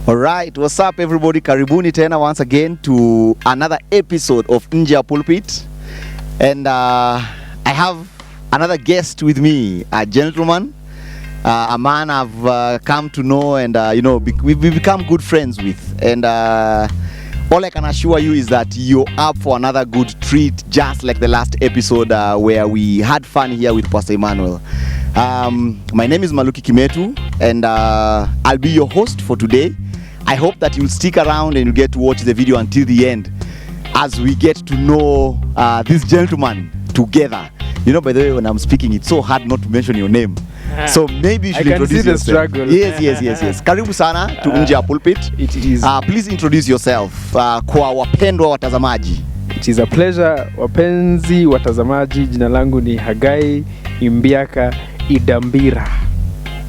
Alright, what's up everybody? Karibuni tena once again to another episode of Nje ya Pulpit. And I have another guest with me, a gentleman, a man I've come to know and we've become good friends with. And all I can assure you is that you're up for another good treat, just like the last episode where we had fun here with Pastor Emmanuel. My name is Maluki Kimetu, and I'll be your host for today. I hope that you'll stick around and you'll get to watch the video until the end as we get to know this gentleman together. You know, by the way, when I'm speaking, it's so hard not to mention your name. So maybe you should introduce yourself. Yes. Karibu sana to Nje ya Pulpit. It is. Please introduce yourself kwa wapendwa watazamaji. It is a pleasure, wapenzi watazamaji. Jina langu ni Haggai Imbiaka Idambira.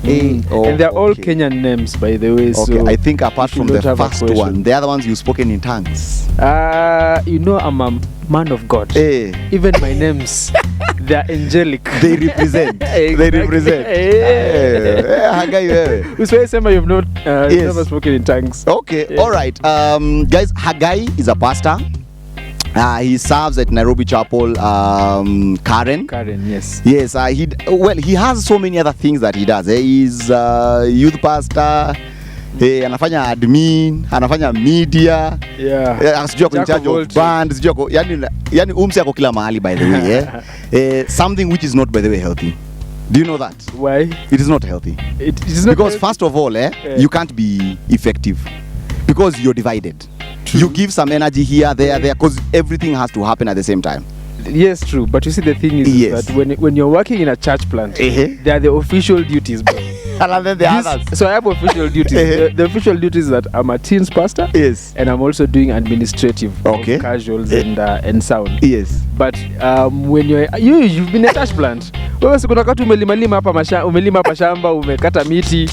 And they're all Kenyan names, by the way. Okay, so I think apart from the first one, the other ones you've spoken in tongues. I'm a man of God. Even my names, they're angelic. They represent. They represent. Haggai, you've never spoken in tongues. Okay, all right. Guys, Haggai is a pastor. He serves at Nairobi Chapel, Karen, yes. Yes, he has so many other things that he does. He's youth pastor, anafanya admin, anafanya media, asijua in charge of band, yani umse ako kila mahali, by the way. Something which is not, by the way, healthy. Do you know that? Why? It is not healthy. It is not because healthy. First of all, you can't be effective because you're divided. True. You give some energy here, there, because everything has to happen at the same time. Yes, true. But you see, the thing is that when you're working in a church plant, they are the official duties. And then the others. So I have official duties. The official duties is that I'm a teens pastor. Yes. And I'm also doing administrative, casuals and sound. Yes. But when you've been a church plant, wewe siku nakati umelima hapa shamba, umekata miti,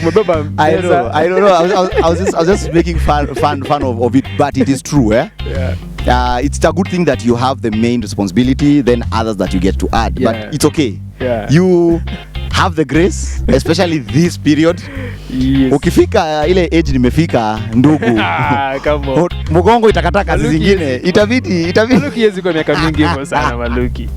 umebeba meza. I don't know. I was just making fun of it, but it is true, it's a good thing that you have the main responsibility, then others that you get to add. But it's okay. You have the grace, especially this period. Yes. Ukifika ile age nimefika ndugu. Mgongo itakataka zingine. Itabidi. Maluki yezi kwa miaka mingi hivyo sana Maluki.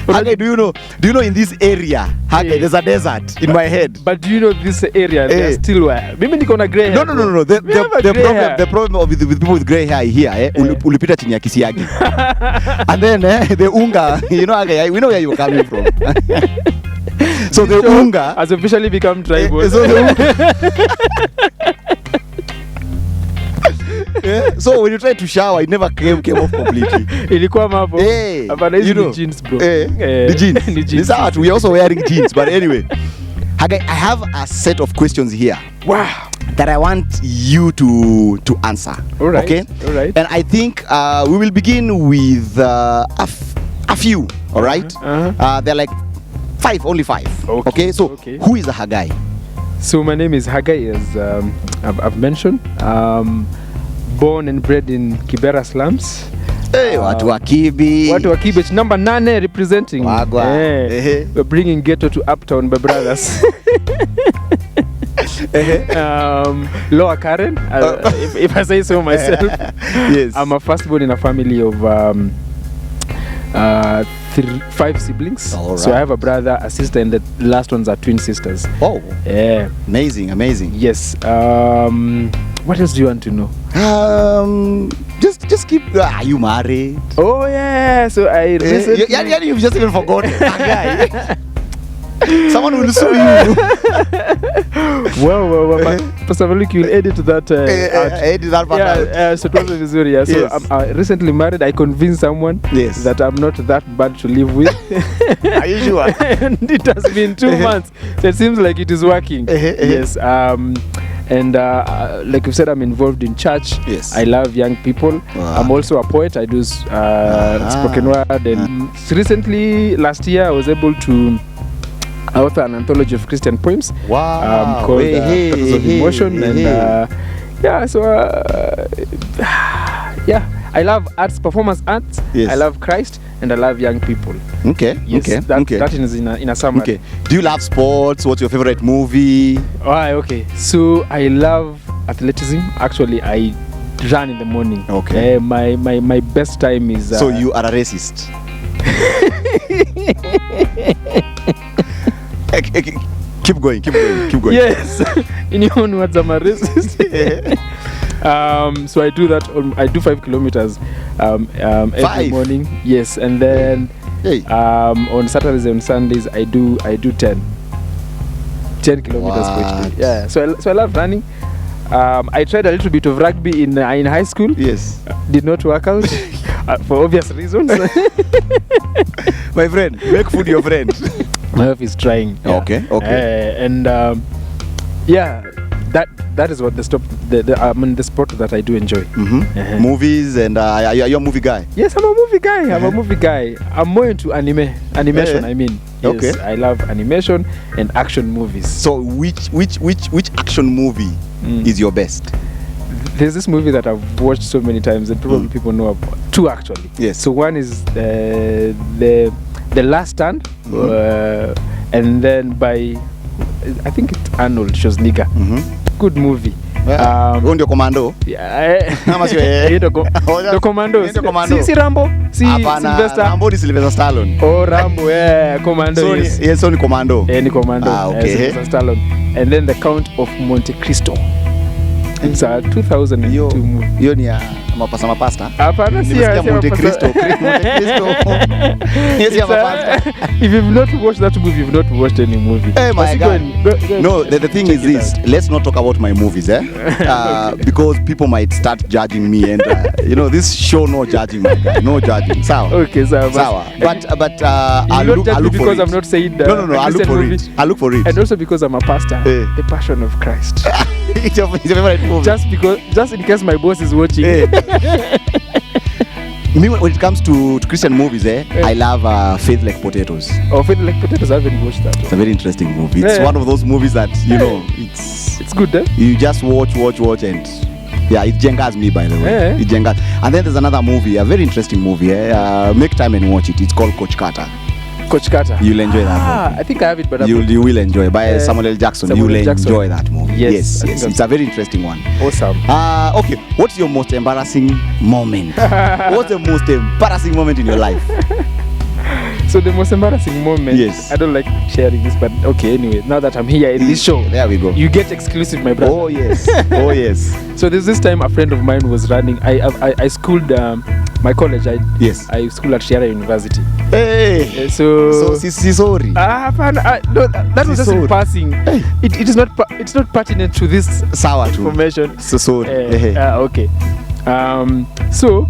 Haggai, do you know in this area, Haggai, there's a desert in my head. But do you know this area, they're still where? Mimi niko na grey hair. No. The problem with people with grey hair here, ulipita chini ya kisiagi. And then the unga, you know, Haggai, we know where you're coming from. So the unga has officially become tribal. So when you try to shower, it never came off completely. Ilikuwa mapo. You know, jeans, bro. The jeans. We're also wearing jeans. But anyway, Haggai, I have a set of questions here. Wow. That I want you to answer. All right. Okay. All right. And I think we will begin with a few. All right. They're like only five. Okay. So who is a Haggai? So my name is Haggai, as I've mentioned. Born and bred in Kibera slums. Watu wa Kibi. Number 9 representing. We're bringing ghetto to uptown, my brothers. Lower Karen, if I say so myself. Yes. I'm a firstborn in a family of 5 siblings. Right. So I have a brother, a sister, and the last ones are twin sisters. Oh, amazing. Yes. What else do you want to know? Just keep. Are you married? Oh yeah. So I recently. You've just even forgotten. Someone will sue you. Well, Pastor Maluki will edit that. Edit that part out. So it was Missouri. So I'm recently married. I convinced someone that I'm not that bad to live with. Are you sure? And it has been 2 months. So it seems like it is working. Yes. And like you said, I'm involved in church. Yes. I love young people. Wow. I'm also a poet. I do spoken word. And recently, last year, I was able to author an anthology of Christian poems. Wow. Called Patterns of Emotion. And I love arts, performance arts. Yes. I love Christ, and I love young people. Okay. Yes, Okay. that is in a summary. Okay. Do you love sports? What's your favorite movie? Okay. So I love athleticism. Actually, I run in the morning. Okay. My best time is. So you are a racist. Keep going. Yes. In your own words, I'm a racist. So I do that. I do 5 kilometers every morning. Yes, and then on Saturdays and Sundays I do 10 kilometers per each day. Yeah. So I love running. I tried a little bit of rugby in high school. Yes. Did not work out for obvious reasons. My friend, make food your friend. My wife is trying. Yeah. Okay. And that is what the sport that I do enjoy. Movies, and you're a movie guy. Yes, I'm a movie guy. I'm more into animation. I mean, yes, okay. I love animation and action movies. So which action movie is your best? There's this movie that I've watched so many times, and probably people know about. 2 actually. Yes. So one is the Last Stand, and then by I think it's Arnold Schwarzenegger. Good movie. Ndio Commando. Kama sio yeye. Ndio Commando. Si Rambo. Si Sylvester. Rambo ni Sylvester Stallone. Oh, Rambo, Commando. So yes, so ni Commando. Ni Commando. Okay. Sylvester Stallone. And then The Count of Monte Cristo. It's a 2002 movie. Hiyo ni ya mapasta. Hapana, si ya Monte Cristo. Yes, ya mapasta. If you've not watched that movie, you've not watched any movie. Hey, my God. No, the thing is this. Let's not talk about my movies, because people might start judging me, and this show no judging, my guy. No judging. Sawa. Okay, sawa. But I'll look for because it. I'm not saying No, I'll look for it. I'll look for it. And also because I'm a pastor. The Passion of Christ. It's your favorite movie. Just in case my boss is watching. Me, when it comes to Christian movies, I love Faith Like Potatoes. Oh, Faith Like Potatoes, I haven't watched that. It's a very interesting movie. It's one of those movies that, it's good, You just watch, and it jengas me, by the way. It jengas. And then there's another movie, a very interesting movie. Make time and watch it. It's called Coach Carter. Coach Carter. You'll enjoy that movie. I think I have it, but you will enjoy. By Samuel L. Jackson. Enjoy that movie. Yes. It's a very interesting one. Awesome. Okay. What's your most embarrassing moment? What's the most embarrassing moment in your life? So the most embarrassing moment. Yes. I don't like sharing this, but okay. Anyway, now that I'm here in this show, there we go. You get exclusive, my brother. Oh yes. So there's this time a friend of mine was running. I schooled my college. I schooled at Shiara University. Hey. So sorry. No, that was just in passing. Hey. It's not pertinent to this information. So sorry. Okay. So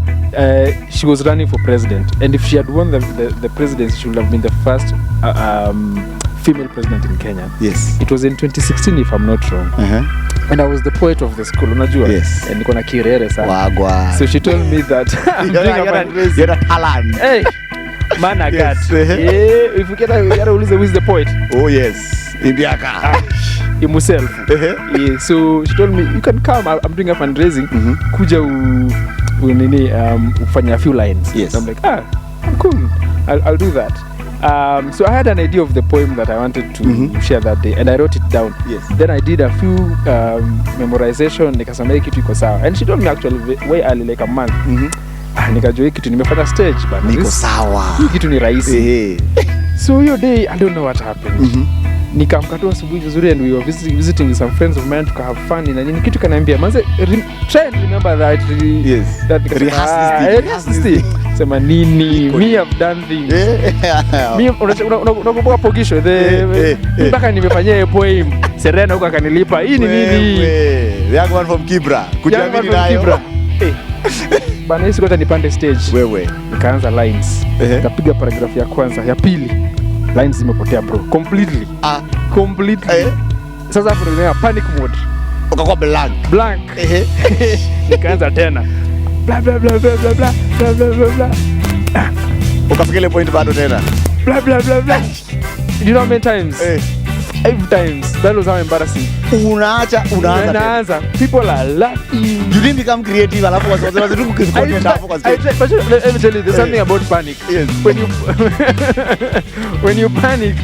she was running for president, and if she had won the presidency, she would have been the first female president in Kenya. Yes. It was in 2016, if I'm not wrong. And I was the poet of the school, unajua? Yes. And niko na kirere sana. Wagwa. So she told me that you're a talent. Hey, man, I got. If you gotta lose who is the poet. Oh yes, Imbiaka. Himself. So she told me, you can come. I'm doing a fundraising. Kuja ufanya a few lines. Yes. So I'm like, cool. I'll do that. So I had an idea of the poem that I wanted to share that day, and I wrote it down. Yes. Then I did a few memorization, nikasema kitu iko sawa. And she told me actually way early, like a month. Nikajua kitu nimefanya stage, but niko sawa. Kitu ni rahisi. So your day, I don't know what happened. Nikamkatoa asubuhi vizuri, and we were visiting with some friends of mine to have fun na nini. Kitu kanaambia manze, try and remember that. Yes. That rehearse this thing. Sema nini? Me have done things. Me unakumbuka pogisho mpaka nimefanyia poem. Serena huko akanilipa. Hii ni nini? The young one from Kibra. Kujiamini nayo. Bana hisi kota nipande stage. Wewe. Nikaanza lines. Nikapiga paragraph ya kwanza, ya pili. Lines zimepotea bro. Completely. Completely. Sasa hapo ndio panic mode. Ukakuwa blank. Nikaanza tena. Blah blah blah blah blah blah blah blah blah. Ukafika ile point bado tena. Blah blah blah blah. You know how many times? 5 times. That was how embarrassing. Unaanza. People are laughing. You didn't become creative. Alafu wazazi tu kukicontent hapo kwa let me tell you, there's something about panic. Yes. When you panic,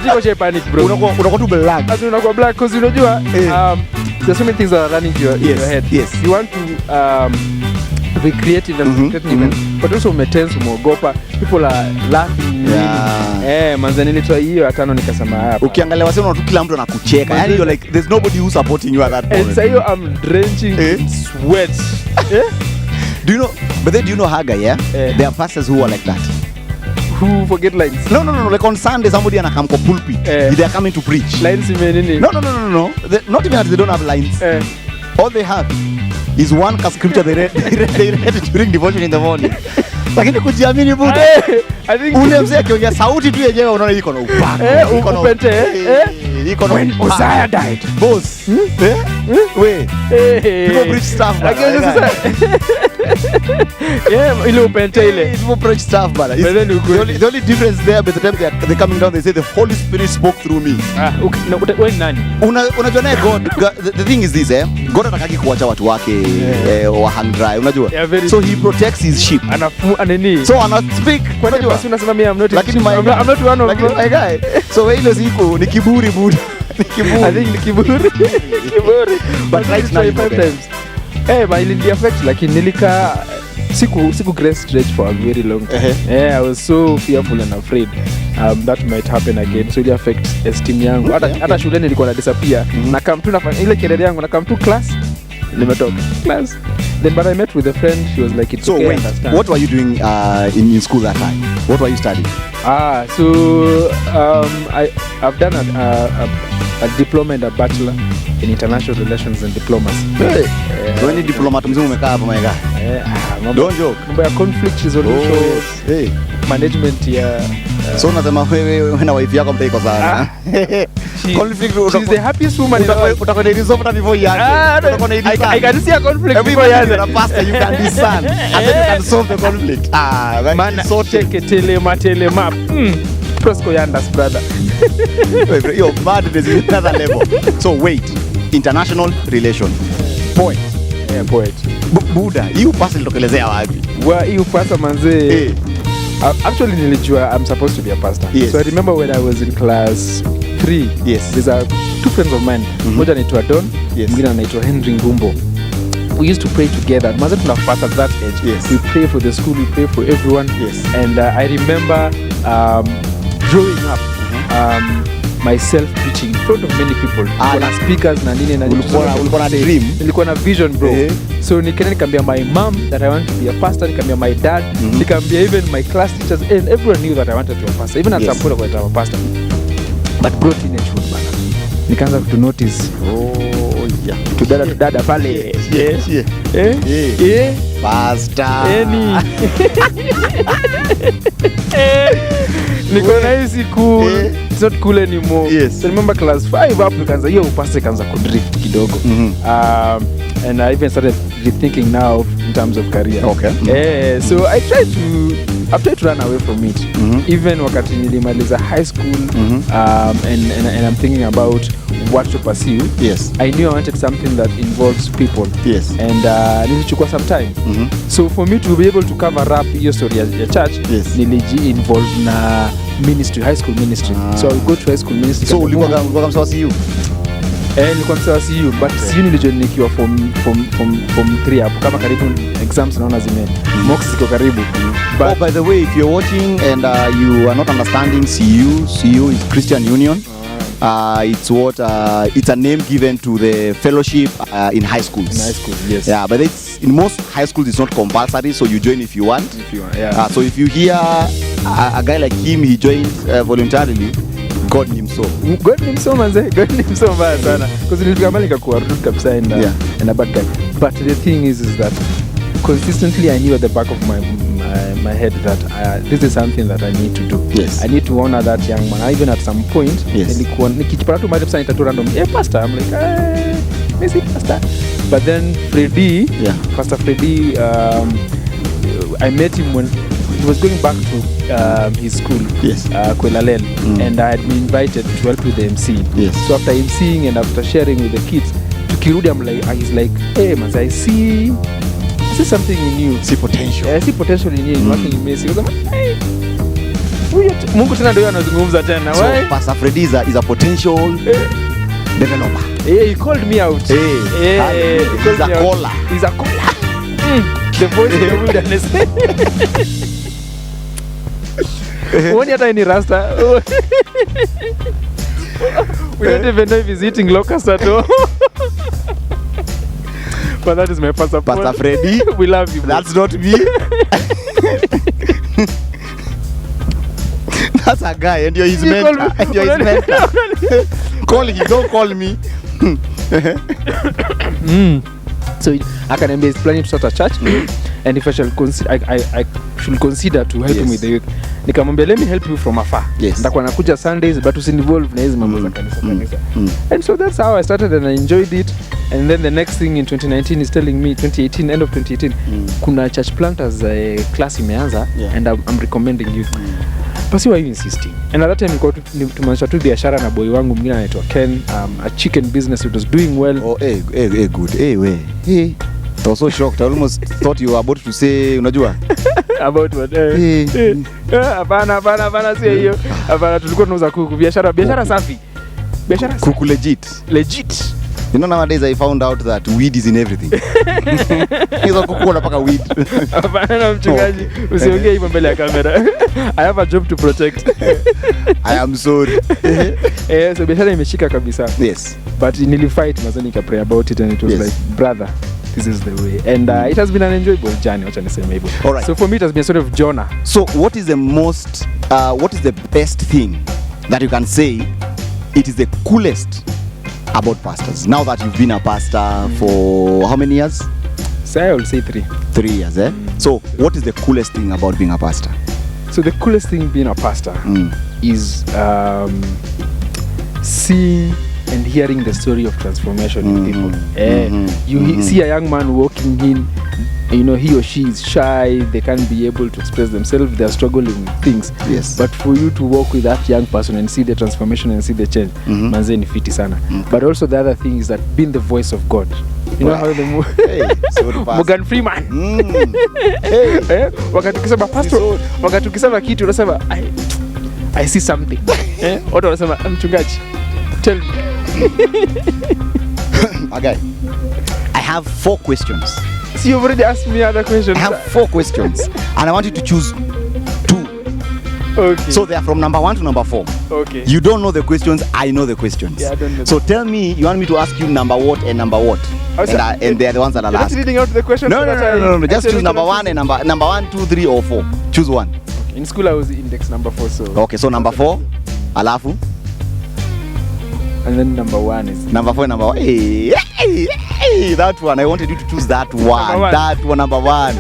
siko panic bro. Unakuwa tu black. As unakuwa black because unajua there's so many things that are running through your head. Yes. You want to be creative and but also umetense, umeogopa. People are laughing. Manze nilitoa hiyo ya 5 nikasema hapa. Ukiangalia wasema tu kila mtu anakucheka. Yani you're like there's nobody who's supporting you at that moment. And so I'm drenching in sweat. Do you know Haggai, yeah? There are pastors who are like that. Who forget lines? No. Like on Sunday, somebody anakam kwa pulpit. They are coming to preach. Lines meaning? No. Not even that they don't have lines. All they have is one scripture they read during devotion in the morning. Lakini kujiamini buda. I think ule mzee akiongea sauti tu yenyewe unaona iko na upako. Iko na upente. Iko na when Uzziah died. Boss. People preach stuff. Ile upente ile. People preach stuff bana. The only difference there by the time they're coming down they say the Holy Spirit spoke through me. Wewe nani? Unajua naye God the thing is this God atakaki kuacha watu wake wa hang dry unajua. So he protects his sheep. Anani. So ana speak unajua. Basi unasema mimi I'm not one of them. My guy. So wewe ile siku ni kiburi buda. I think ni kiburi. But right now 5 times. But it affect lakini nilika siku grace stretch for a very long time. I was so fearful and afraid that might happen again. So it affect esteem yangu. Hata shuleni nilikuwa na disappear. Na come tu nafanya ile kelele yangu na come to class. Nimetoka class. Then but I met with a friend. She was like, it's okay. So what were you doing in school that time? What were you studying? So I've done a diploma and a bachelor in international relations and diplomacy. So any diplomat mzungu umekaa hapo my guy. Don't joke. Mambo ya conflict resolution. Management ya so unasema wewe na wife yako mtaiko sana. Conflict she's the happiest woman in the world. Utakwenda resolve na before yake. I can see a conflict before yake. You're a pastor, you can discern and then you can solve the conflict. Man, so take a telemap. Prosco Yandas brother. Yo, mad is another level. So wait, international relation. Poet. Poet. Buddha, you pass ilitokelezea wapi? Well, you pass manze. Actually nilijua I'm supposed to be a pastor. Yes. So I remember when I was in class 3. Yes. There's 2 friends of mine. Mmoja anaitwa Don, mwingine anaitwa Henry Ngumbo. We used to pray together. Maza tunafast at that age. Yes. We pray for the school, we pray for everyone. Yes. And I remember growing up, myself preaching in front of many people. Kuna speakers na nini na ulikuwa na dream. Nilikuwa na vision bro. So nikamwambia my mom that I want to be a pastor, nikamwambia my dad, nikamwambia even my class teachers, and everyone knew that I wanted to be a pastor. Even at some point I wanted to be a pastor. But bro, teenagehood bana. Nikaanza to notice. Tudada pale. Pastor. Niko na hizi cool. It's not cool anymore. Yes. So remember class 5 hapo nikaanza hiyo pastor kaanza kudrift kidogo. And I even started rethinking now in terms of career. Okay. So I've tried to run away from it. Even wakati nilimaliza high school and I'm thinking about what to pursue. Yes. I knew I wanted something that involves people. Yes. And nilichukua some time. So for me to be able to cover up your story at your church, niliji involved na ministry, high school ministry. So I would go to high school ministry. So ulikuwa msawa CU? Nilikuwa msawa CU, but CU nilijoin nikiwa form 3 hapo kama karibu exams naona mocks ziko karibu. But by the way, if you're watching and you are not understanding CU is Christian Union. It's a name given to the fellowship in high schools. In high school, yes. Yeah, but in most high schools it's not compulsory, so you join if you want. So if you hear a guy like him, he joined voluntarily. God him so. God him so manze. God him so mbaya sana. Because nilifika mbali nikakuwa rude kabisa and a bad guy. But the thing is that consistently I knew at the back of my head that this is something that I need to do. Yes. I need to honor that young man. Even at some point, nikijipata tu mahali pesa nitatu random. Pastor. I'm like, Messi pastor. But then Pastor Freddy, I met him when he was going back to his school, Yes. Kwelalel, and I had been invited to help with the MC. Yes. So after MCing and after sharing with the kids, tukirudi, he's like, hey man, I see something in you. See potential. I see potential in you, in working in Messi. Hey, Mungu tena ndio anazungumza tena. So Pastor Freddy is a potential developer. He called me out. He's a caller. He's a caller. The voice of the wilderness. When you're tiny Rasta, we don't even know if he's eating locust at all. But that is my Pastor Freddy. We love you. That's not me. That's a guy, and you're his mentor. Call him, don't call me. So Akaniambia is planning to start a church, and if I shall consider, I should consider to help him with the youth. Nikamwambia, let me help you from afar. Yes. Ndakuwa nakuja Sundays, but usinvolve na hizi mambo za kanisa. And so that's how I started, and I enjoyed it. And then the next thing in 2019 is telling me, 2018, end of 2018, kuna church planters class imeanza, and I'm recommending you. But why are you insisting? And at that time, tumeanza tu biashara na boy wangu mwingine anaitwa Ken, a chicken business. It was doing well. Oh, good. Hey. I was so shocked. I almost thought you were about to say, unajua? About what? Hapana, sio hiyo. Hapana, tulikuwa tunauza kuku, biashara safi. Kuku legit. You know, nowadays I found out that weed is in everything. Hizo kuku unapaka weed. Hapana mchungaji, usiongee hivyo mbele ya kamera. I have a job to protect. I am sorry. So biashara imeshika kabisa. Yes. But nilifight mazani ka pray about it, and it was like, brother, this is the way. And it has been an enjoyable journey, wacha niseme hivyo. Alright. So for me it has been sort of Jonah. So what is the best thing that you can say it is the coolest about pastors, now that you've been a pastor for how many years? So I will say 3 years. So what is the coolest thing about being a pastor? So the coolest thing being a pastor is seeing and hearing the story of transformation in people. You see a young man walking in, you know, he or she is shy, they can't be able to express themselves, they are struggling with things. Yes. But for you to walk with that young person and see the transformation and see the change, manze ni fiti sana. But also the other thing is that being the voice of God. You know how the Morgan Freeman. Wakati ukisema pastor, wakati ukisema kitu unasema I see something. Watu wanasema mchungaji, tell me. Okay. I have 4 questions. So you've already asked me other questions. I have 4 questions, and I want you to choose 2. Okay. So they are from number 1 to number 4. Okay. You don't know the questions, I know the questions. Yeah, I don't know. So tell me, you want me to ask you number what and number what? And they are the ones that I'll ask. You're not reading out the questions? No. Just choose number 1 and number 1, 2, 3 or 4. Choose one. Okay. In school I was index number 4, so. Okay, so number 4, alafu. And then number 1 is number 4 and number 1. Hey, that one. I wanted you to choose that one. That one, number 1.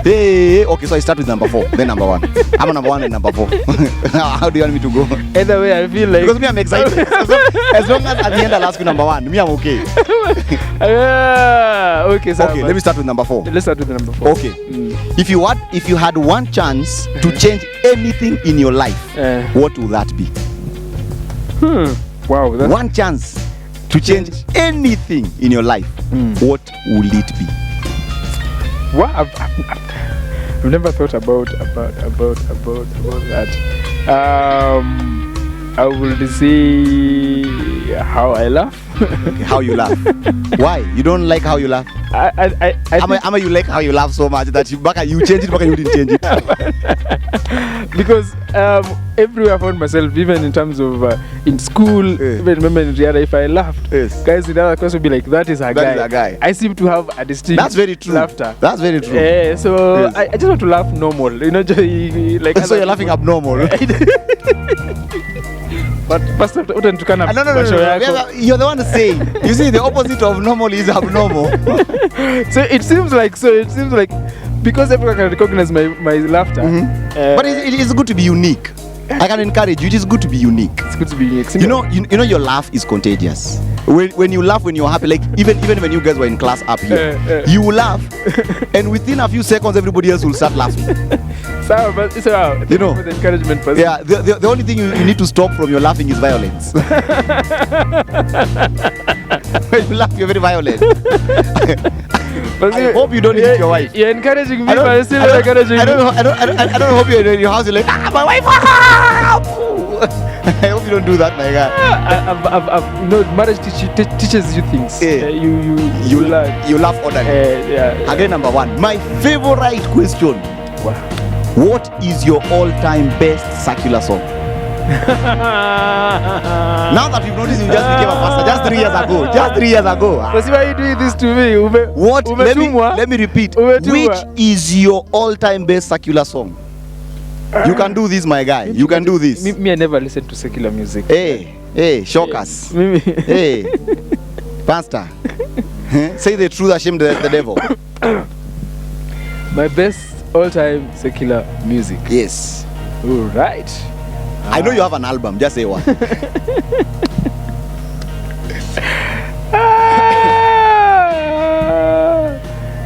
Hey, okay, so I start with number 4, then number 1. I'm number 1 and number 4. How do you want me to go? Either way, I feel like, because me, I'm excited. As long as at the end I'll ask you number 1, me, I'm okay. Okay, so okay, let me start with number 4. Let's start with number 4. Okay. If you had one chance to change anything in your life, what would that be? Wow. One chance to change anything in your life, what will it be? Wow, I've never thought about that. I will say how I laugh. Okay, how you laugh? Why? You don't like how you laugh? Ama you like how you laugh so much that you change it, you didn't change it. Because everywhere I found myself, even in terms of in school, even remember in Rihanna, if I laughed, guys in the other class would be like, that is a guy. I seem to have a distinct That's very true. Laughter. That's very true. So I just want to laugh normal, you know, like. So you're laughing abnormal. But Pastor, no. You're the one saying. You see, the opposite of normal is abnormal. So it seems like because everyone can recognize my laughter. But it's good to be unique. I can encourage you. It is good to be unique. It's good to be unique. You know, your laugh is contagious. when you laugh when you're happy, like even when you guys were in class up here, you will laugh, and within a few seconds everybody else will start laughing. So, but you know, the encouragement person. Yeah, the only thing you need to stop from your laughing is violence. When you laugh, you're very violent. But I hope you don't hit your wife. You're encouraging me, but you're still not encouraging me. I don't hope you're in your house. You're like, my wife. I hope you don't do that, my guy. No, marriage teaches you things. Yeah. You learn. You laugh orderly. Yeah. Again, number one, my favorite question. Wow. What is your all-time best secular song? Now that you've noticed, you just became a pastor just 3 years ago. Just 3 years ago. But see why are you doing this to me? What? Let me repeat. Which is your all-time best secular song? You can do this, my guy. You can do this. Me, I never listen to secular music. Hey, shock us. Hey, pastor. Say the truth, shame the devil. My best all-time secular music. Yes. All right. I know you have an album. Just say one.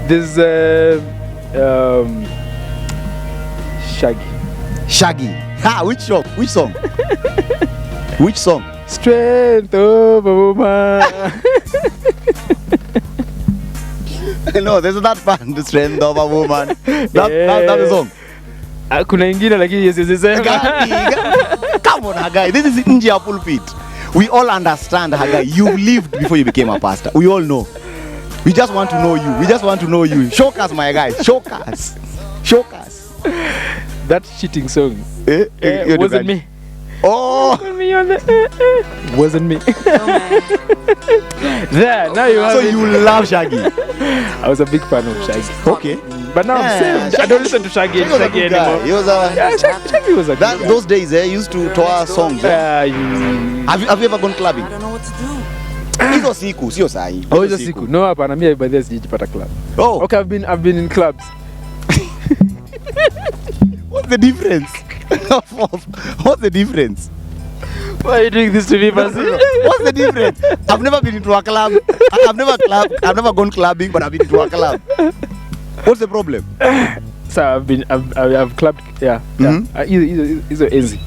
There's Shaggy. Ha! Which song? Which song? Strength of a woman. No, there's that band, The Strength of a Woman. That's the song. Kuna ingine lakini yes. Come on, Haggai. This is India Pulpit. We all understand, Haggai. You lived before you became a pastor. We all know. We just want to know you. Shock us, my guy. Shock us. That cheating song wasn't me. Oh, wasn't me. There, now you have. So you love Shaggy. I was a big fan of Shaggy. Okay. But now I'm saved. I don't listen to Shaggy anymore. Shaggy was a good guy. Those days, used to tour songs. Have you ever gone clubbing? I don't know what to do. Hizo siku, sio sahi. Oh, hizo siku. No, hapana, mimi by this sijipata club. Oh. Okay, I've been in clubs. What's the difference? What's the difference? Why are you doing this to me, Basi? What's the difference? I've never been into a club. I've never gone clubbing, but I've been to a club. What's the problem? So I've clubbed. Yeah. It's easy.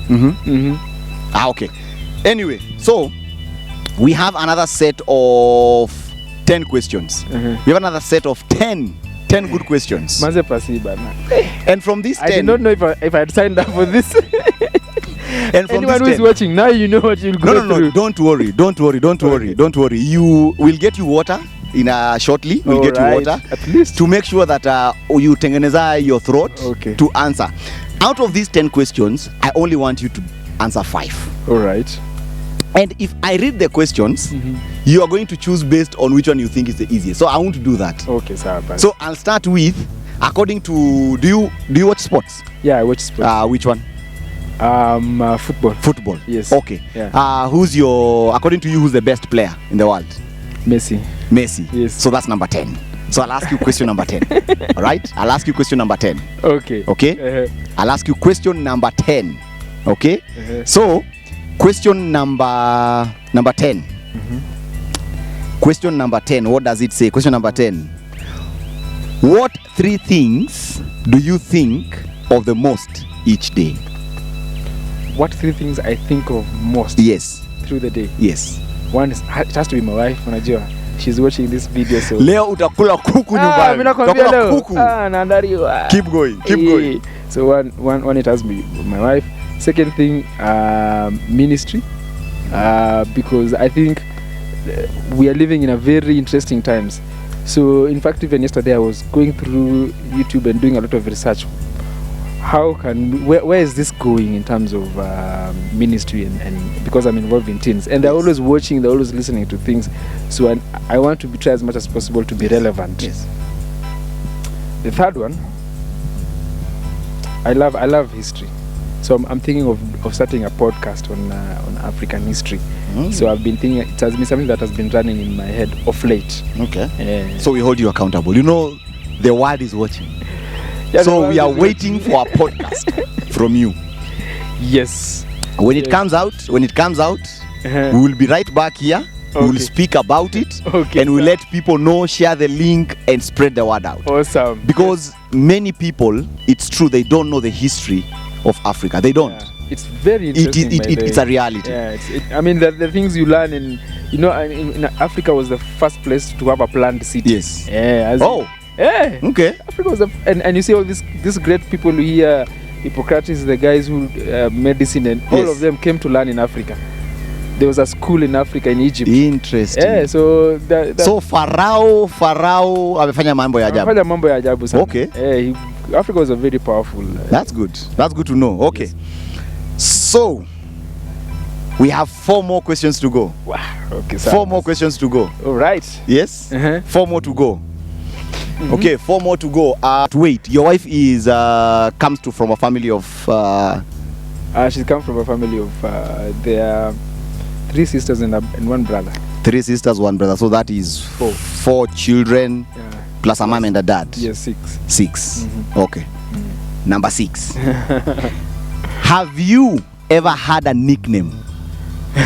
Okay. Anyway, so we have another set of 10 questions. We have another set of 10 good questions. Manze pasi bana. And from this 10, I did not know if I had signed up for this. And from anyone who is watching now, you know what you'll go through. Don't worry. You will get you water shortly. We'll get you water at least to make sure that you tengeneza your throat to answer. Out of these 10 questions, I only want you to answer 5. All right. And if I read the questions, you are going to choose based on which one you think is the easiest. So I won't do that. Okay, sir. So I'll start with according to do you watch sports? Yeah, I watch sports. Which one? Football. Football. Yes. Okay. Yeah. According to you, who's the best player in the world? Messi. Yes. So that's number 10. So I'll ask you question number 10. All right? I'll ask you question number 10. Okay. I'll ask you question number 10. Okay? So question number 10. Question number 10. What does it say? Question number 10. What 3 things do you think of the most each day? What 3 things I think of most? Yes. Through the day? Yes. One is, it has to be my wife, unajua. She's watching this video, so leo utakula kuku nyumbani. Utakula kuku. Naandaliwa. Keep going. So one it has to be my wife. Second thing, ministry. Because I think we are living in a very interesting times. So in fact, even yesterday I was going through YouTube and doing a lot of research. Where is this going in terms of ministry and because I'm involved in teens and they're always watching, they're always listening to things. So I want to try as much as possible to be relevant. Yes. The third one, I love history. So I'm thinking of starting a podcast on African history. So I've been thinking, it has been something that has been running in my head of late. Okay. So we hold you accountable. You know, the world is watching. Yeah, so we are waiting for a podcast from you. Yes. When it comes out, we will be right back here We will speak about it, and we'll let people know, share the link, and spread the word out. Awesome. Because many people, it's true, they don't know the history of Africa. They don't. Yeah. It's very interesting. It's a reality. Yeah, I mean, the things you learn in Africa was the first place to have a planned city. Yes. Yeah. Yeah. Okay. Africa was and you see all these great people here, Hippocrates, the guys who medicine, and all of them came to learn in Africa. There was a school in Africa, in Egypt. Interesting. Yeah, so so Pharaoh amefanya mambo ya ajabu. Amefanya mambo ya ajabu sana. Okay. Africa was a very powerful. That's good. That's good to know. Okay. Yes. So we have 4 more questions to go. Wow. Okay. 4 more questions to go. All right. Yes. 4 more to go. Okay, 4 more to go. Wait, your wife is comes from a family of. She comes from a family of there are 3 sisters and 1 brother. 3 sisters, 1 brother. So that is 4 children plus a mom and a dad. Yes, 6. 6. Okay. Number 6. Have you ever had a nickname?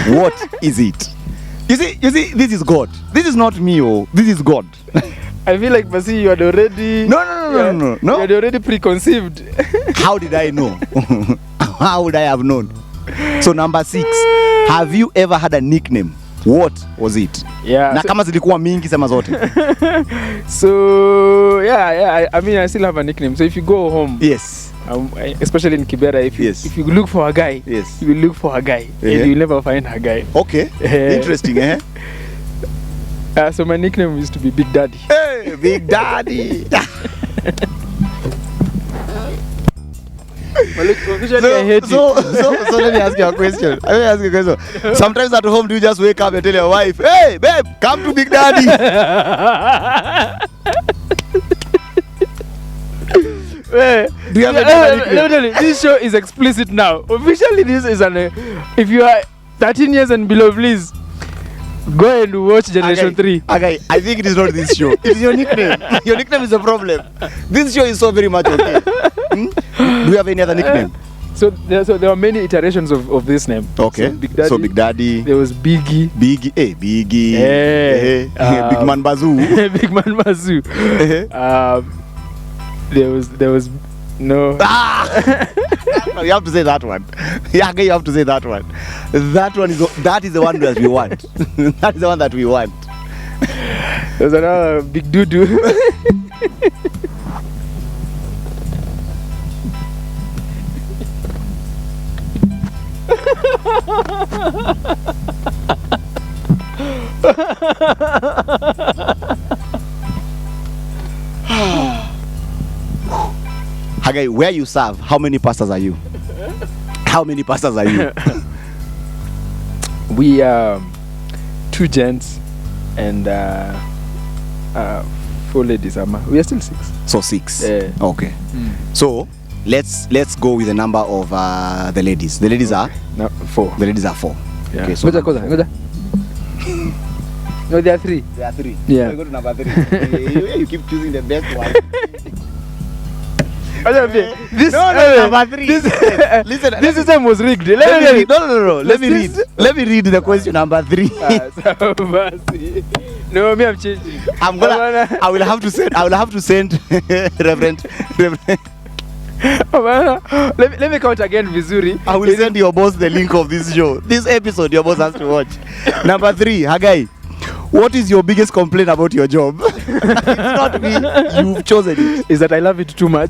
What is it? You see, this is God. This is not me. This is God. I feel like, Basi, you had already. No. You had already preconceived. How did I know? How would I have known? So number 6. Have you ever had a nickname? What was it? Yeah. Na kama zilikuwa mingi sema zote. So I mean, I still have a nickname. So if you go home. Yes. Especially in Kibera, if you look for a guy, yes, you will look for a guy, and you will never find a guy. Okay. Interesting, So my nickname used to be Big Daddy. Hey, Big Daddy. So let me ask you a question. Sometimes at home, do you just wake up and tell your wife, "Hey, babe, come to Big Daddy"? Do you have let me tell you, this show is explicit now. Officially, this is if you are 13 years and below, please go and watch Generation 3. Okay, I think it is not this show. It is your nickname. Your nickname is a problem. This show is so very much okay. Do you have any other nickname? So there are many iterations of this name. Okay. So Big Daddy. There was Biggie. Biggie. Big Man Bazoo. Big Man Bazoo. There was no. You have to say that one. Yeah, you have to say that one. That is the one that we want. That is the one that we want. There's another Big Doo-Doo. Haggai, where you serve, how many pastors are you? How many pastors are you? We are 2 gents and 4 ladies. We are still 6. So 6. Okay. Mm. So let's go with the number of the ladies. The ladies are 4. The ladies are 4. Yeah. Okay. So no, there are 3. There are 3. Yeah. So go to number 3. You keep choosing the best one. This number 3. Listen, this system was rigged. No. Let me read the question number 3. No, me, I'm changing. I will have to send Reverend. Let me count again, Vizuri. I will send your boss the link of this show. This episode your boss has to watch. Number 3, Haggai. What is your biggest complaint about your job? It's not me. You've chosen it. Is that I love it too much.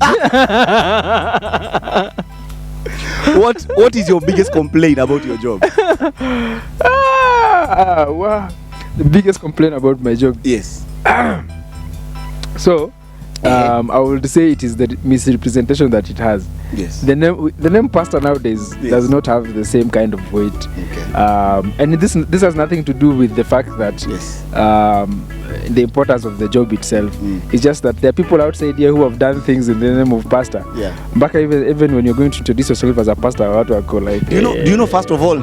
What is your biggest complaint about your job? Wow. The biggest complaint about my job. Yes. So, I would say it is the misrepresentation that it has. Yes. The name pastor nowadays does not have the same kind of weight. Okay. And this has nothing to do with the fact that the importance of the job itself. It's just that there are people outside here who have done things in the name of pastor. Yeah. Back even when you're going to introduce yourself as a pastor, what do I call like? Do you know first of all?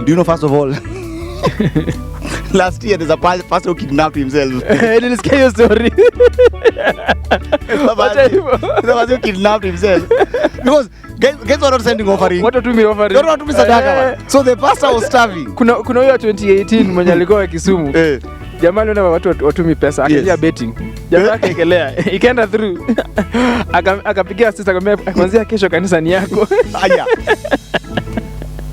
Last year, there's a pastor who kidnapped himself. It's a story. The pastor who kidnapped himself. Because Guys were not sending offering. What to me offering? What to me sadaka. So the pastor was starving. Kuna huyo 2018 mwenye alikuwa wa Kisumu. Jamaa aliona watu watumi pesa, akaingia betting. Jamaa akaekelea, ikaenda through. Akapigia sister akamwambia kuanzia kesho kanisa ni yako. Aya.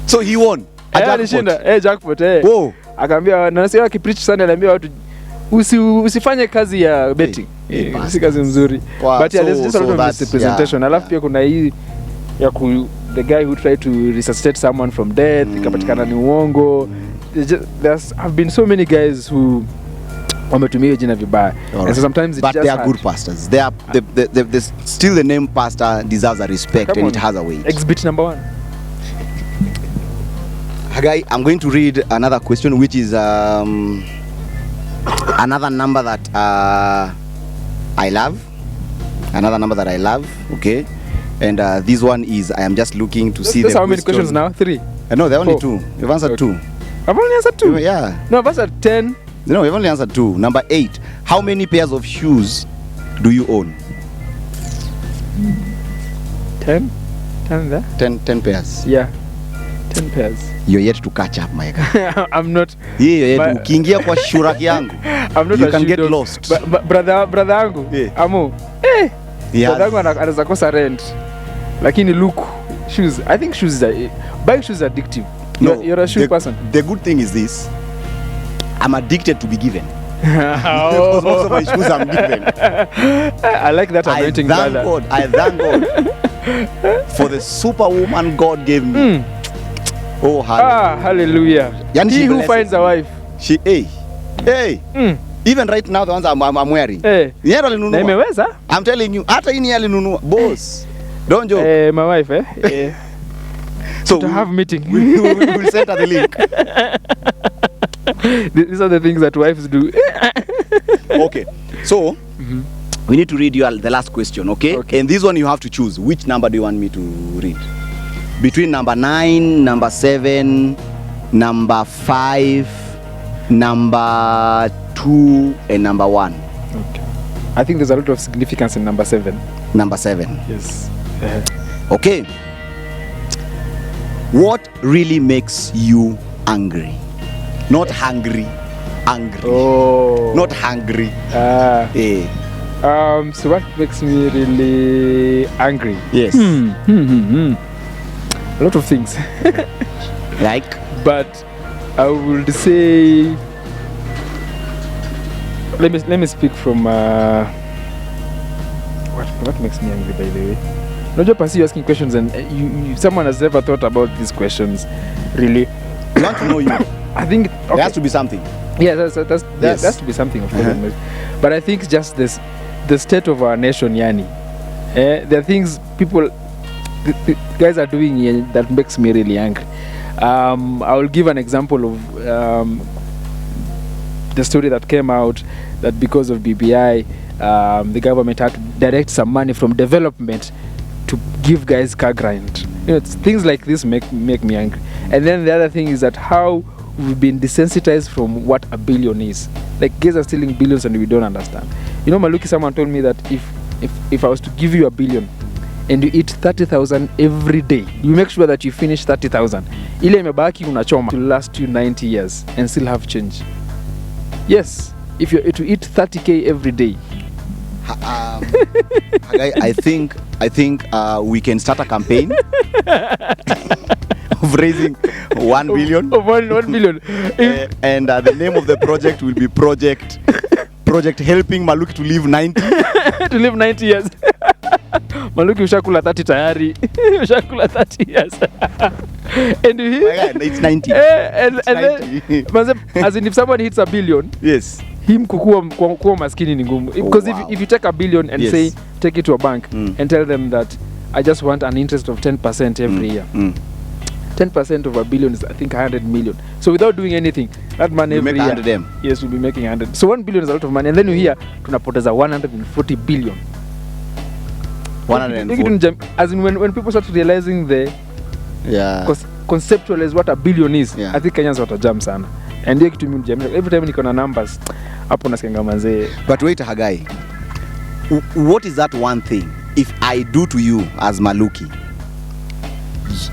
So he won. Alishinda jackpot Wow. Akaambia na sio akipreach sana, aliambia watu usifanye kazi ya betting. Si kazi nzuri. Wow. But yeah, there's just a lot of presentation. Alafu pia kuna hii ya the guy who tried to resuscitate someone from death, ikapatikana ni uongo. Have been so many guys who wametumia jina vibaya. And so sometimes it but just they are good pastors. They are still the name pastor deserves a respect and it has a weight. Exhibit number 1. Haggai, I'm going to read another question, which is another number that I love. Another number that I love. Okay. And this one is, I am just looking to see the how many questions now? 3? No, there are only 4. 2. You've answered 2. I've only answered 2? Yeah. No, I've answered 10. No, we've only answered 2. Number 8. How many pairs of shoes do you own? 10? 10 there? 10 pairs. Yeah. 10 pairs. You're yet to catch up, my guy. I'm not. Yeah, ukiingia kwa shuraki yangu. I'm not. You can get lost. Brother yangu. Amo. Brother yangu anaweza kosa rent. Lakini look, shoes. I think buying shoes is addictive. No, you're a shoe person. The good thing is this. I'm addicted to be given. Because most of my shoes I'm given. I like that anointing, brother. I thank God for the superwoman God gave me. Oh, hallelujah. He who finds a wife. Even right now, the ones I'm wearing. I'm telling you, hata ini alinunua. Boss, don't joke. My wife, So to have meeting. We'll send her the link. These are the things that wives do. Okay, so we need to read you the last question, okay? And this one you have to choose. Which number do you want me to read? Between number 9, number 7, number 5, number 2, and number 1. Okay. I think there's a lot of significance in number 7. Number 7. Yes. Okay. What really makes you angry? Not hungry. Angry. Oh. Not hungry. So what makes me really angry? Yes. A lot of things. Like? But I would say, let me speak from what makes me angry, by the way. Not just you asking questions and someone has never thought about these questions. Really, I want to know you. I think there has to be something. Yeah, there has to be something, of course. But I think just the state of our nation, Yani. There are things people, the guys are doing that makes me really angry. I will give an example of the story that came out that because of BBI, the government had to direct some money from development to give guys car grind. It's things like this make me angry. And then the other thing is that how we've been desensitized from what a billion is. Like guys are stealing billions and we don't understand. You know, Maluki, someone told me that if I was to give you $1 billion and you eat 30,000 every day, you make sure that you finish 30,000. Ile imebaki unachoma to last you 90 years and still have change. Yes, if you're to eat 30K every day. I think we can start a campaign of raising 1 billion. Of 1 billion. And the name of the project will be Project Helping Maluki to live 90. To live 90 years. Maluki ushakula 30 tayari. Ushakula 30 years. And it's 90. And then, as in if someone hits $1 billion, yes, him kuwa maskini ni ngumu. Because if you take $1 billion and say take it to a bank and tell them that I just want an interest of 10% every year. 10% of $1 billion is I think 100 million. So without doing anything, that money every year, 100 M. Yes, we'll be making 100. So $1 billion is a lot of money. And then you hear tunapoteza 140 billion. 140. As in when people start realizing conceptualize what $1 billion is, I think Kenyans watajam sana. And hiyo kitu mimi every time niko na numbers hapo nasikia manze. But wait, Haggai, what is that one thing if I do to you as Maluki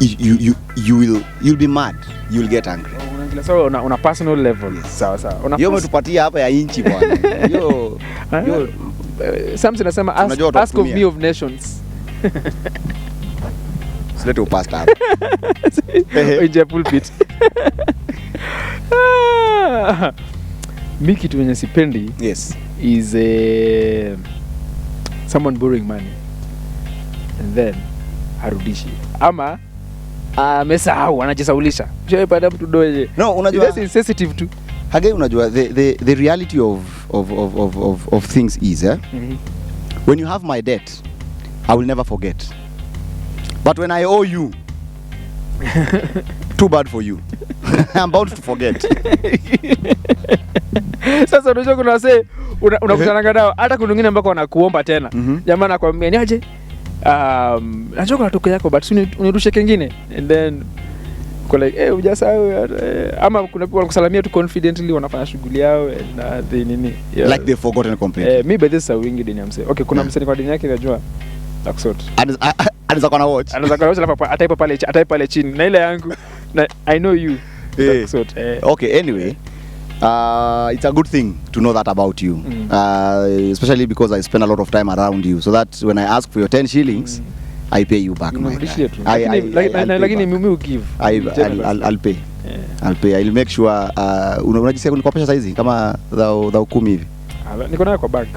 you'll be mad, you'll get angry. So on a personal level. Sawa sawa. Yo umetupatia hapa ya inchi bwana. Yo something nasema ask of me of nations. Silete upasta hapa. Nje pulpit. Miki tu wenye sipendi. Yes. Is someone borrowing money and then harudishi ama amesahau anajisaulisha. Ushaipata mtu doje? No, unajua that's insensitive too. Haggai, unajua the reality of things is when you have my debt, I will never forget. But when I owe you, too bad for you. I'm bound to forget. Sasa unajua kuna wase unakutana nao hata kuna wengine ambao wanakuomba tena. Jamaa anakuambia niaje? Najua kuna toke yako but unirushe kingine and then kwa like hujasahau ama kuna people wanakusalamia tu confidently wanafanya shughuli yao na they nini like they forgotten completely. Me by this is a wingi deni amse. Okay, kuna msanii kwa deni yake najua taksot. Anaweza kana watch. Anaweza kana watch alafu ataipa pale chini na ile yangu na I know you. Taksot. Okay, anyway. It's a good thing to know that about you, especially because I spend a lot of time around you, so that when I ask for your 10 shillings, I pay you back. I'll give. I'll pay. I'll pay. I'll make sure. Unajisikia kunikopesha saizi kama thou 10 hivi. Niko nayo kwa bank.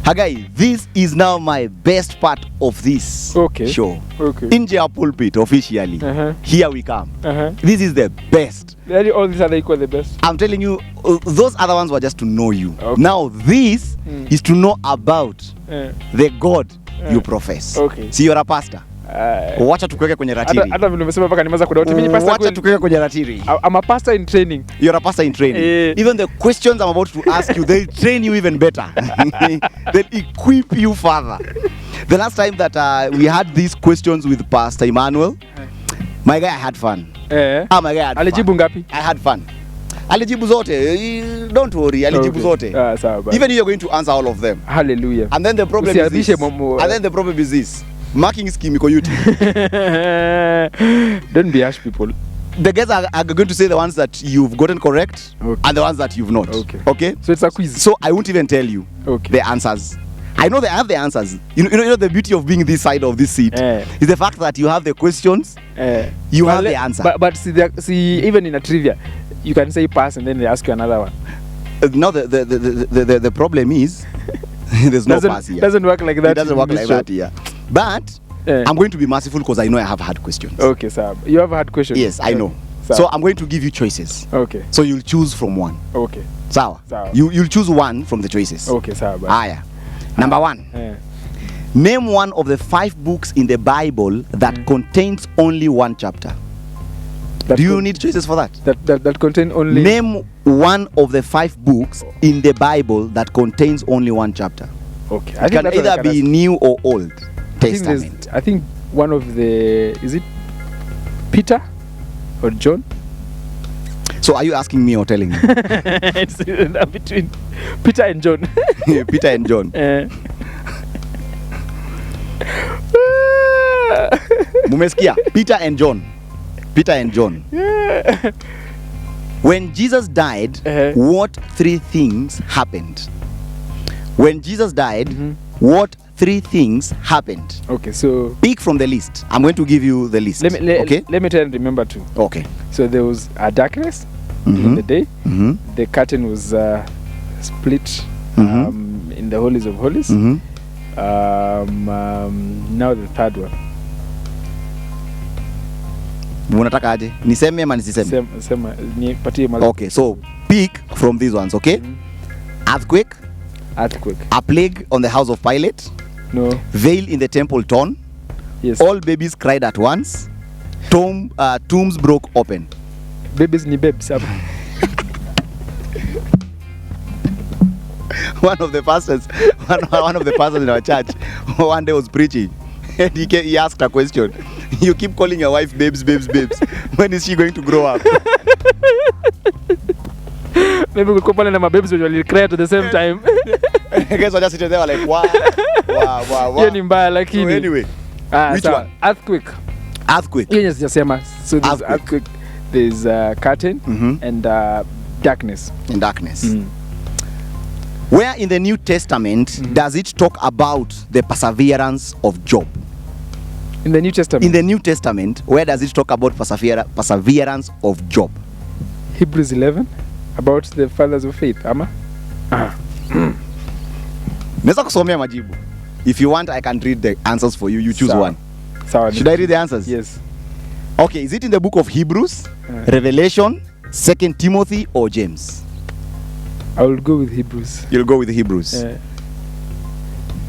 Haggai, this is now my best part of this show. Okay. Nje ya Pulpit officially. Here we come. This is the best. All these are equal the best. I'm telling you, those other ones were just to know you. Okay. Now this is to know about the God you profess. Okay. See, you're a pastor. Wacha tukuweke kwenye ratiri. Hata vile umesema mpaka nimeanza kudoubt. Mimi ni pastor. Wacha tukuweke kwenye ratiri. I'm a pastor in training. You're a pastor in training. Even the questions I'm about to ask you, they'll train you even better. They'll equip you further. The last time that we had these questions with Pastor Emmanuel, my guy, I had fun. My guy, alijibu ngapi? I had fun. Alijibu zote. Don't worry, alijibu zote. Sawa. Even you're going to answer all of them. Hallelujah. And then the problem is this. Marking scheme iko YouTube. Don't be harsh, people. The guys are going to say the ones that you've gotten correct and the ones that you've not. Okay? So it's a quiz. So I won't even tell you the answers. I know they have the answers. You know the beauty of being this side of this seat is the fact that you have the questions, you have the answer. But see, even in a trivia, you can say pass and then they ask you another one. Now the problem is there's no pass here. It doesn't work like that. It doesn't work like that here. But I'm going to be merciful because I know I have hard questions. Okay, sir. You have hard questions? Yes, I know. So I'm going to give you choices. Okay. So you'll choose from one. Okay. Sawa. You'll choose one from the choices. Okay, sir. Aya. Number 1. Name one of the 5 books in the Bible that contains only one chapter. Do you need choices for that? That contain only... Name one of the 5 books in the Bible that contains only one chapter. Okay. It can either be New or Old Testament. I think one of the... Is it Peter or John? So are you asking me or telling me? It's between Peter and John. Peter and John. Mumesikia? Peter and John. Peter and John. When Jesus died, what 3 things happened? When Jesus died, what 3 things happened? Okay, so pick from the list. I'm going to give you the list. Let me try and remember 2. Okay. So there was a darkness in the day. The curtain was split in the holies of holies. Now the 3rd one. Unataka aje? Niseme ama nisiseme? Sema nipatie mali. Okay, so pick from these ones, okay? Earthquake. A plague on the house of Pilate. No. Veil in the temple torn. Yes. All babies cried at once. Tombs broke open. Babies ni babes. One of the pastors in our church one day was preaching and he asked a question. You keep calling your wife babes. When is she going to grow up? Maybe we'll couple and my babes will cry at the same time. I guess I just sitting there like wow. Hiyo ni mbaya lakini. So anyway, Which so one? Earthquake. Earthquake. Yes, just so there's earthquake, there's curtain, and darkness. In darkness. Where in the New Testament does it talk about the perseverance of Job? In the New Testament. In the New Testament, where does it talk about perseverance of Job? Hebrews 11, about the fathers of faith. Ama? Naweza kusomea majibu. If you want, I can read the answers for you. You choose one. Should I read the answers? Yes. Okay, is it in the book of Hebrews, Revelation, 2 Timothy, or James? I will go with Hebrews. You'll go with Hebrews.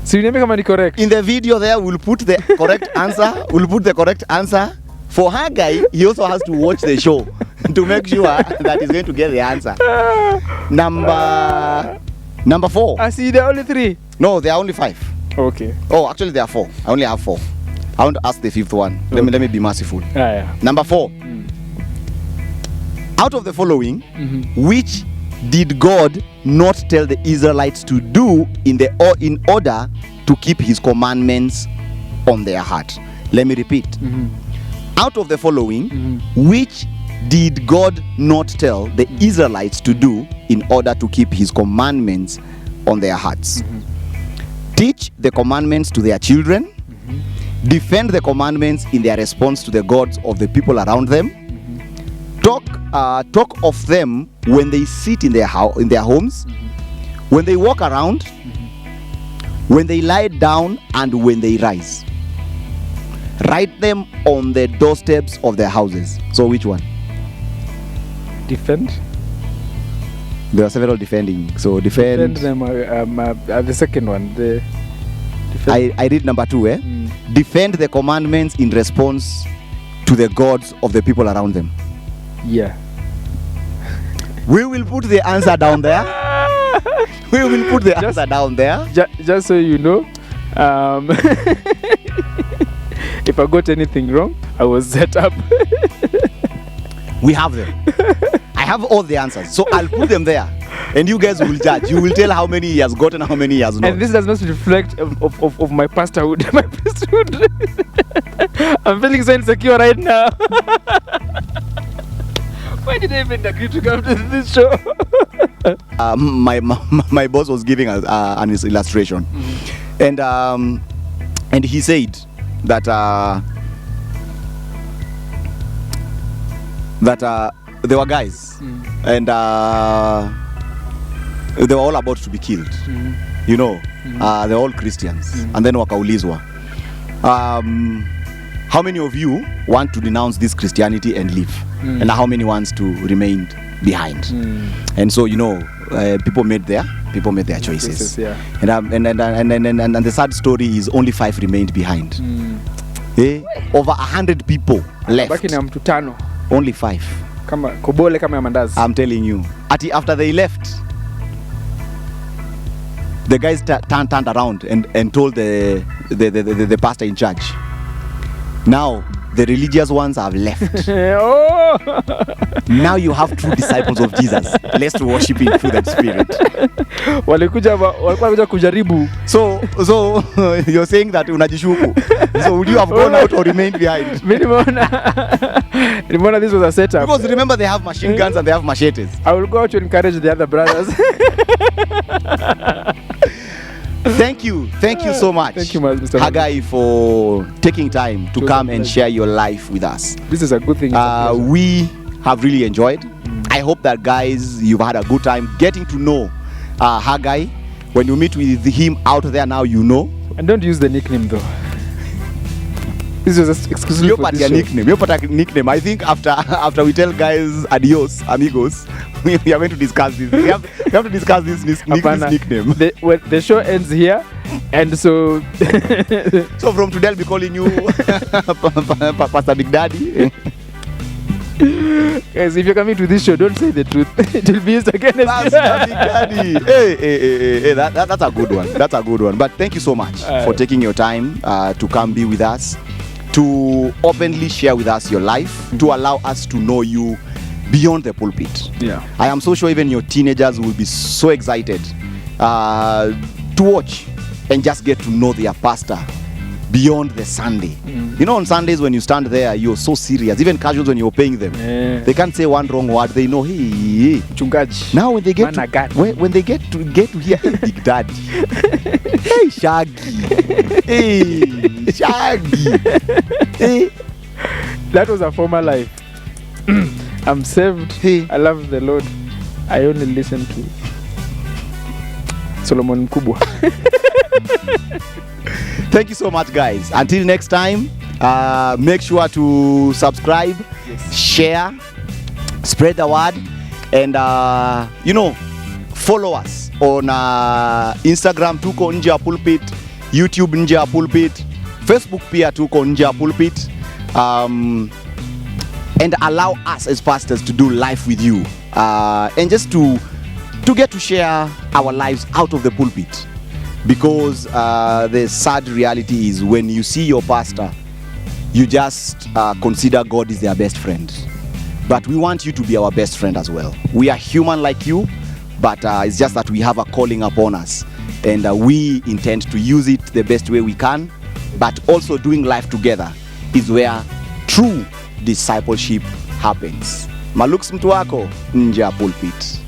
So you never come correct. In the video there, we'll put the correct answer. We'll put the correct answer. For Haggai, he also has to watch the show to make sure that he's going to get the answer. Number 4. I see there are only 3. No, there are only 5. Okay. Oh, actually there are 4. I only have 4. I want to ask the 5th one. Okay. Let me be merciful. Number 4. Out of the following, which did God not tell the Israelites to do in order to keep his commandments on their heart? Let me repeat. Out of the following, which did God not tell the Israelites to do in order to keep his commandments on their hearts? Teach the commandments to their children, defend the commandments in their response to the gods of the people around them, talk of them when they sit in their homes, when they walk around, when they lie down, and when they rise. Write them on the doorsteps of their houses. So which one? Defend. There are several defending. So defend them. The second one. The I read number 2. Defend the commandments in response to the gods of the people around them. Yeah. We will put the answer down there. We will put the answer down there. Just so you know, if I got anything wrong, I was set up. We have them. I have all the answers. So I'll put them there. And you guys will judge. You will tell how many he has gotten, how many he has not. And this does not reflect of my pastorhood. My priesthood. I'm feeling so insecure right now. Why did I even agree to come to this show? My boss was giving us an illustration. And he said that there were guys and they were all about to be killed. You know, they're all Christians. And then wakaulizwa, how many of you want to denounce this Christianity and leave? And how many wants to remain behind? And so, you know, people made their choices. And the sad story is only 5 remained behind. Over 100 people left. Only 5. I'm telling you. After they left, the guys turned around and told the pastor in charge, now the religious ones have left. Now you have true disciples of Jesus. Let's worship in truth and spirit. Walikuja kujaribu. So you're saying that unajishuku. So would you have gone out or remained behind? Remember this was a setup. Because remember they have machine guns and they have machetes. I will go out to encourage the other brothers. Thank you so much. Thank you, Mr. Haggai, for taking time to come and share your life with us. This is a good thing. We have really enjoyed. I hope that, guys, you've had a good time getting to know Haggai. When you meet with him out there now, you know. And don't use the nickname though. This was exclusively for this show. Your nickname. I think after we tell guys adios, amigos, we are going to discuss this. We have to discuss this nickname. The show ends here, and so so from today I'll be calling you Pastor Big Daddy. Guys, if you're coming to this show, don't say the truth. It will be used again as Pastor Big Daddy. Hey, that's a good one. That's a good one. But thank you so much for taking your time to come be with us, to openly share with us your life, to allow us to know you beyond the pulpit. Yeah. I am so sure even your teenagers will be so excited to watch and just get to know their pastor beyond the Sunday. You know, on Sundays when you stand there, you're so serious. Even casuals, when you're paying them, they can't say one wrong word. They know, hey. Now when they get when they get to hear Big Daddy, hey Shaggy, hey Shaggy, hey. That was a former life. I'm saved. Hey. I love the Lord. I only listen to Solomon Mkubwa. Thank you so much, guys. Until next time, make sure to subscribe, share, spread the word, and you know, follow us on Instagram tuko Nje ya Pulpit, YouTube Nje ya Pulpit, Facebook pia tuko Nje ya Pulpit, and allow us as pastors to do life with you, and just to get to share our lives out of the pulpit. Because the sad reality is, when you see your pastor, you just consider God is their best friend. But we want you to be our best friend as well. We are human like you, but it's just that we have a calling upon us, and we intend to use it the best way we can. But also doing life together is where true discipleship happens. Maluki mtu wako Nje ya Pulpit.